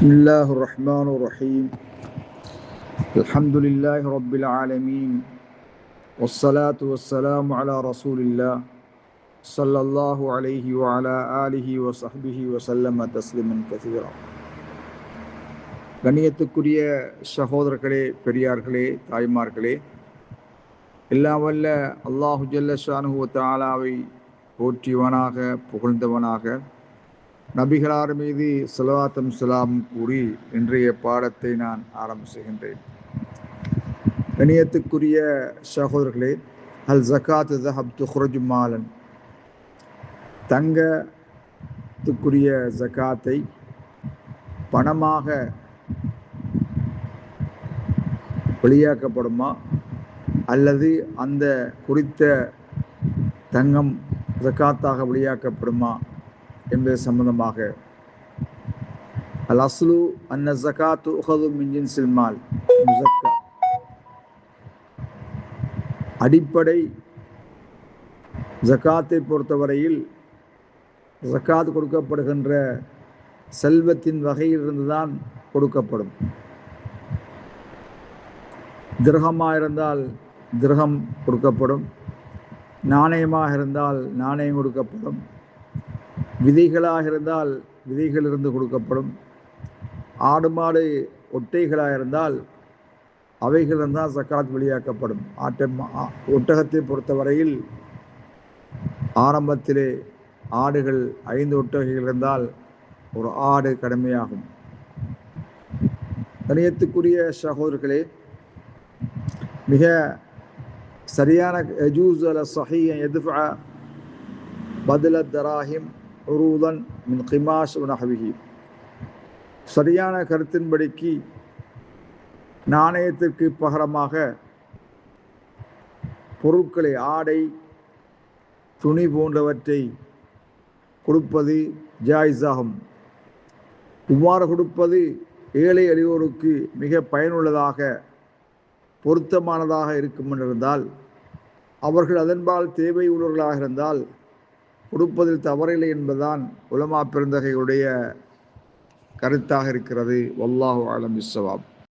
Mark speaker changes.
Speaker 1: بسم الله الرحمن الرحيم الحمد لله رب العالمين والصلاة والسلام على رسول الله صلى الله عليه وعلى آله وصحبه وسلم تسليما كثيرا. கண்ணியத்துக்குரிய சகோதரர்களே, பெரியார்களே, தாய்மார்களே, எல்லாம் வல்ல அல்லாஹு ஜல்ல ஷானுஹு வ தஆலாவை போற்றியவனாக புகழ்ந்தவனாக நபிகளார் மீது ஸலவாத்தும் ஸலாமும் கூறி இன்றைய பாடத்தை நான் ஆரம்பிச்சுகின்றேன். கண்ணியத்துக்குரிய சகோதரர்களே, அல் ஜகாத் ஸஹப் துக்ரஜு மாலன், தங்கத்துக்குரிய ஜகாத்தை பணமாக வெளியாக்கப்படுமா அல்லது அந்த குறித்த தங்கம் ஜகாத்தாக வெளியாக்கப்படுமா என்பது சம்பந்தமாக அல் அஸ்லு அன்ன ஜகாத்து உஹது மின் ஜின்ஸில் மால் முஸக்கா, அடிப்படை ஜகாத்தை பொறுத்தவரையில் ஜகாத் கொடுக்கப்படுகின்ற செல்வத்தின் வகையிலிருந்துதான் கொடுக்கப்படும். திர்ஹமாக இருந்தால் திர்ஹம் கொடுக்கப்படும், நாணயமாக இருந்தால் நாணயம் கொடுக்கப்படும், விதைகளாக இருந்தால் விதைகளிலிருந்து கொடுக்கப்படும், ஆடு மாடு ஒட்டைகளாக இருந்தால் அவைகளிலிருந்தால் ஜகாத் வெளியாக்கப்படும். ஒட்டகத்தை பொறுத்தவரையில் ஆரம்பத்திலே ஆடுகள் 5 ஒட்டகைகள் இருந்தால் ஒரு ஆடு கடமையாகும். கணியத்துக்குரிய சகோதரர்களே, மிக சரியான யஜூஸ் அல ஸஹீஹ் யத்ஃபஅ பத்ல தராஹிம் உரூதன் மின் கிமாஷ் வ நஹ்விஹி, சரியான கருத்தின்படிக்கு நாணயத்திற்கு பகரமாக பொருட்களை, ஆடை, துணி போன்றவற்றை கொடுப்பது ஜாயிஸாகும். இவ்வாறு கொடுப்பது ஏழை எளியோருக்கு மிக பயனுள்ளதாக பொருத்தமானதாக இருக்கும் என்றிருந்தால், அவர்கள் அதன்பால் தேவை உள்ளவர்களாக இருந்தால் கொடுப்பதில் தவறில்லை என்பதுதான் உலமா பெருந்தகையுடைய கருத்தாக இருக்கிறது. வல்லாஹு அலம் பிஸ்ஸவாப்.